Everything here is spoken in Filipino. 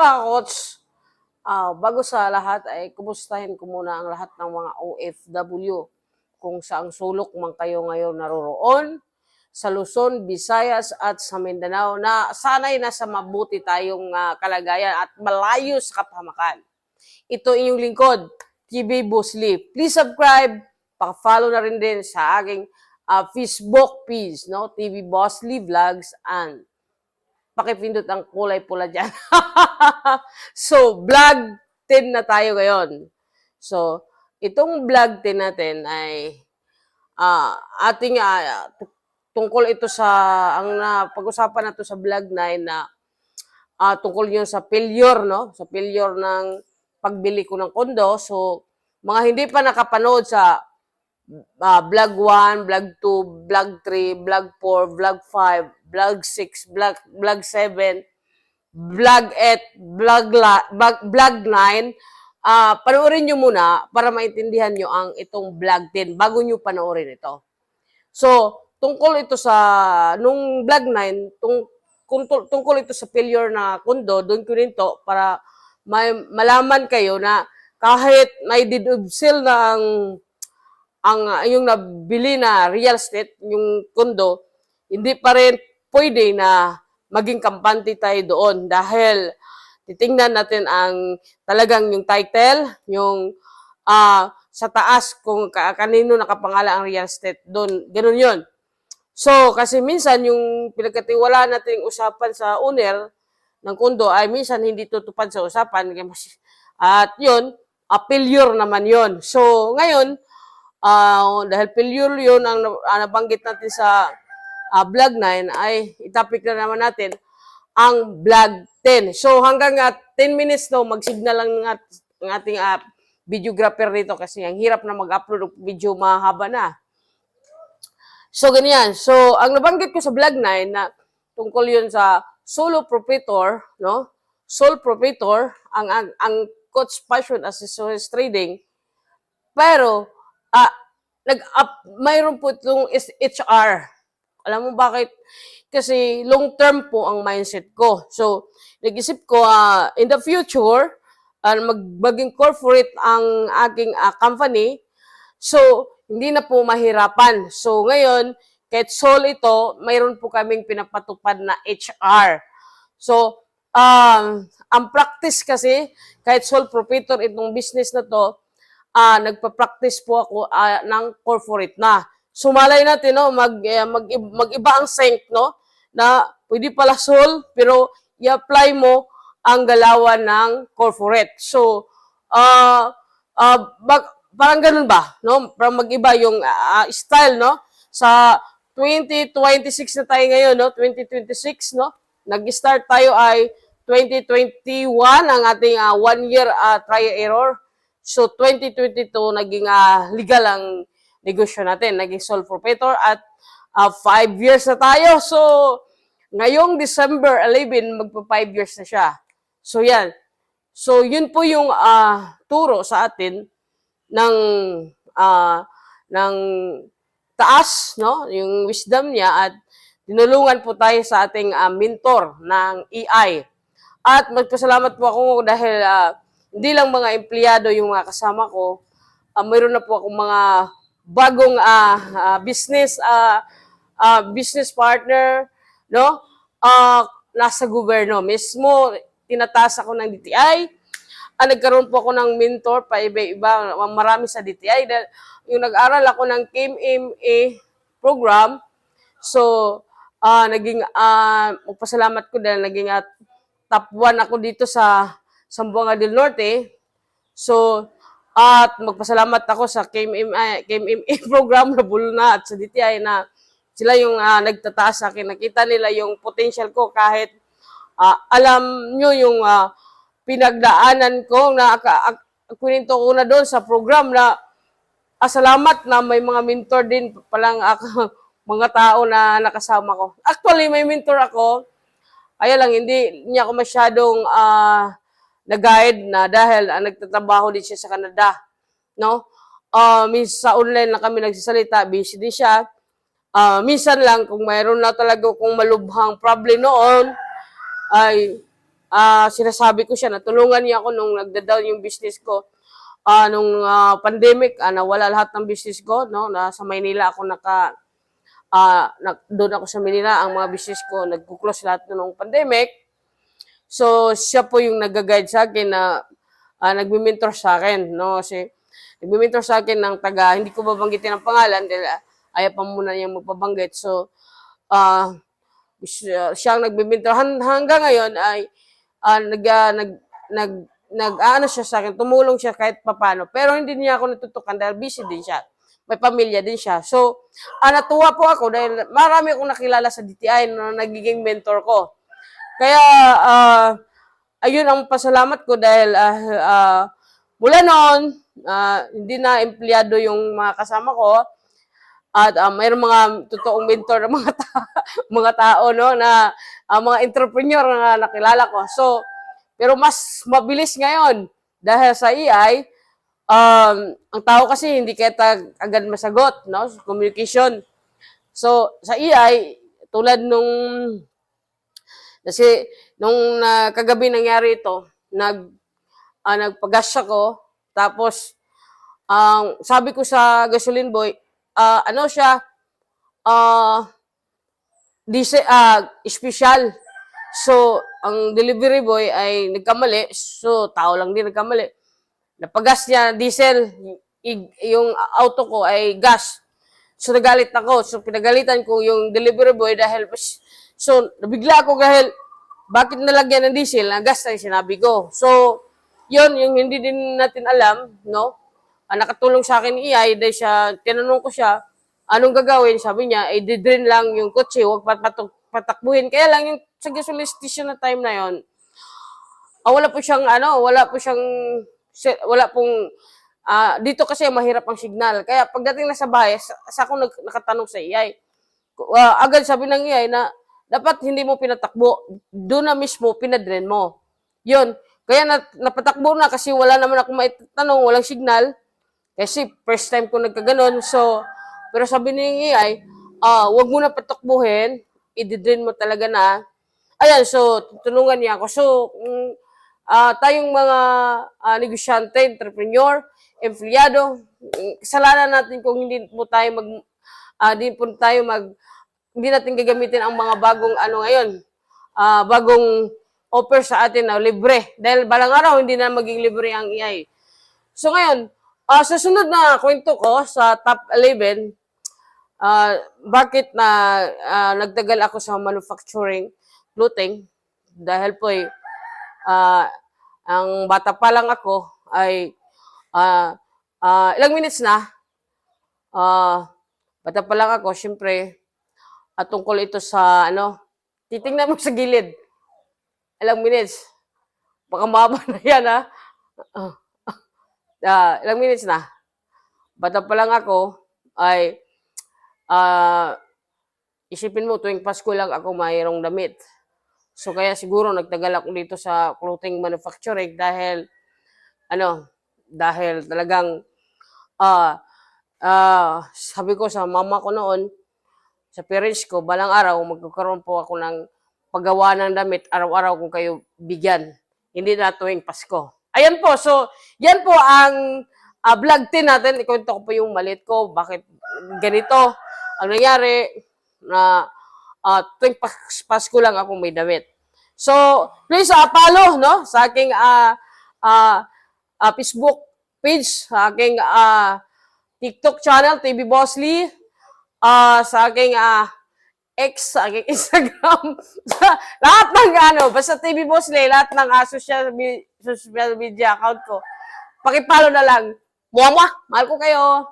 mga coach, bago sa lahat ay kumustahin ko muna ang lahat ng mga OFW kung saang sulok man kayo ngayon naroroon sa Luzon, Visayas at sa Mindanao na sana'y nasa mabuti tayong kalagayan at malayo sa kapahamakan. Ito inyong lingkod, TV Bossly. Please subscribe, paka-follow na rin din sa aking Facebook page, no? TV Bossly Vlogs, and pakipindot ang kulay pula dyan. So, vlog 10 na tayo ngayon. So, itong vlog 10 natin ay ating tungkol ito sa, ang pag-usapan nato sa vlog 9 na tungkol yun sa failure, no? Sa failure ng pagbili ko ng kondo. So, mga hindi pa nakapanood sa vlog 1, vlog 2, vlog 3, vlog 4, vlog 5, vlog 6, vlog 7, vlog 8, vlog 9, panoorin nyo muna para maintindihan nyo ang itong vlog 10 bago nyo panoorin ito. So, tungkol ito sa, nung vlog 9, tungkol ito sa failure na kondo, doon ko rin to para malaman kayo na kahit may deed of sale na yung nabili na real estate, yung kondo, hindi pa rin pwede na maging kampante tayo doon dahil titingnan natin ang talagang yung title, yung sa taas kung kanino nakapangalan ang real estate doon. Ganun yun. So, kasi minsan yung pinagkatiwala natin usapan sa owner ng kondo ay minsan hindi tutupad sa usapan. At yun, failure naman yun. So, ngayon, dahil failure yun ang nabanggit natin sa vlog 9 ay itapik na naman natin ang vlog 10. So hanggang 10 minutes no, mag-signal lang ng ating videographer dito kasi ang hirap na mag-upload ng video mahaba na. So ganyan. So ang nabanggit ko sa vlog 9 na tungkol yun sa solo proprietor, no? Sole proprietor ang coach passion accessories trading. Pero mayroon po itong HR. Alam mo bakit? Kasi long term po ang mindset ko. So, nag-isip ko, in the future, maging corporate ang aking company. So, hindi na po mahirapan. So, ngayon, kahit sole ito, mayroon po kaming pinapatupad na HR. So, ang practice kasi, kahit sole proprietor itong business na to, nagpa-practice po ako ng corporate na. Sumalay natin, no, mag-iba ang sync, no, na pwede pala sole, pero i-apply mo ang galawan ng corporate. So, parang ganun ba, no? Para mag-iba yung style, no? Sa 2026 na tayo ngayon, no? 2026, no? Nag-start tayo ay 2021 ang ating 1 year trial error. So, 2022, naging legal ang negosyo natin. Naging sole proprietor at 5 years na tayo. So, ngayong December 11, magpa 5 years na siya. So, yan. So, yun po yung turo sa atin ng taas, no? Yung wisdom niya at tinulungan po tayo sa ating mentor ng EI. At magpasalamat po ako dahil hindi lang mga empleyado yung mga kasama ko, mayroon na po akong mga bagong business partner, no? Nasa gobyerno mismo, tinataas ako ng DTI. Nagkaroon po ako ng mentor pa iba-iba, marami sa DTI. Dahil yung nag-aral ako ng KMMA program, so magpasalamat ko dahil naging top 1 ako dito sa Zamboanga del Norte. So, at magpasalamat ako sa KMMA program na Bulna at sa DTI na sila yung nagtataas sa akin. Nakita nila yung potential ko kahit alam nyo yung pinagdaanan ko na kuninto ko na doon sa program na salamat na may mga mentor din palang mga tao na nakasama ko. Actually, may mentor ako. Kaya lang, hindi niya ako masyadong nag-guide na dahil nagtatrabaho din siya sa Canada, no? Sa online lang kami nagsasalita, busy din siya. Minsan lang, kung mayroon na talaga kung malubhang problem noon, ay sinasabi ko siya, natulungan niya ako nung nagda-down yung business ko. Nung pandemic, nawala lahat ng business ko, no? Nasa Maynila ako doon ako sa Manila, ang mga business ko, nagkuklose lahat nung pandemic. So, siya po yung nag-guide sa akin na nagmi-mentor sa akin, no? Kasi nagmi-mentor sa akin ng hindi ko babanggitin ang pangalan dahil ayaw pa muna niyang magpabanggit. So, siya ang nagmi-mentor. Hanggang ngayon ay nag-ano siya sa akin, tumulong siya kahit papano. Pero hindi niya ako natutukan dahil busy din siya. May pamilya din siya. So, natuwa po ako dahil marami akong nakilala sa DTI na nagiging mentor ko. Kaya, ayun ang pasalamat ko dahil mula noon, hindi na empleyado yung mga kasama ko. At mayroong mga totoong mentor ng mga tao, no, na mga entrepreneur na nakilala ko. So, pero mas mabilis ngayon dahil sa AI, ang tao kasi hindi kaya agad masagot, no? Communication. So, sa AI, tulad kasi nung kagabi nangyari ito, nagpagas ako, tapos, sabi ko sa gasoline boy, special. So, ang delivery boy ay nagkamali, so tao lang din nagkamali. Napagas niya diesel, yung auto ko ay gas. So, nagalit ako. So, pinagalitan ko yung delivery boy dahil, so, nabigla ako dahil, bakit nalagyan ng diesel? Na gas ay sinabi ko. So, yun, yung hindi din natin alam, no? Nakatulong sa akin ni AI dahil tinanong ko siya, anong gagawin? Sabi niya, i-drain lang yung kotse, huwag patakbuhin. Kaya lang yung sa gasoline station na time na yon, wala pong, dito kasi mahirap ang signal. Kaya pagdating na sa bahay, sa ako nakatanong sa AI, agad sabi ng AI na, dapat hindi mo pinatakbo, doon na mismo pinadrain mo. Yun. Kaya napatakbo na kasi wala naman ako maitanong, walang signal. Kasi first time ko nagkaganon. So, pero sabi ng AI, wag mo na patakbuhin, i-drain mo talaga na. Ayan, so, tutulungan niya ako. So, tayong mga negosyante, entrepreneur, empleyado, kasalanan natin kung hindi natin gagamitin ang mga bagong bagong offer sa atin na libre. Dahil balang araw, hindi na maging libre ang AI. So ngayon, sa sunod na kwento ko sa top 11, bakit nagtagal ako sa manufacturing clothing? Dahil po ang bata pa lang ako ay ilang minutes na, bata pa lang ako, syempre, tungkol ito sa titingnan mo sa gilid. Ilang minutes. Baka mahaba na yan, ha? Ilang minutes na. Bata pa lang ako ay isipin mo, tuwing Pasko lang ako mayroong damit. So, kaya siguro nagtagal ako dito sa clothing manufacturing dahil talagang sabi ko sa mama ko noon, sa parents ko, balang araw, magkakaroon po ako ng paggawa ng damit, araw-araw kung kayo bigyan. Hindi na tuwing Pasko. Ayan po, so, yan po ang vlog 10 natin. Ikwento ko po yung malit ko, bakit ganito ang nangyari na tuwing Pasko lang ako may damit. So, please follow, no, sa aking Facebook page, sa aking TikTok channel, TV Boss Lee, sa aking X, sa aking Instagram, lahat ng basta TV Boss Lee, lahat ng social media account ko. Pakipalo na lang. Muwa, mahal ko kayo.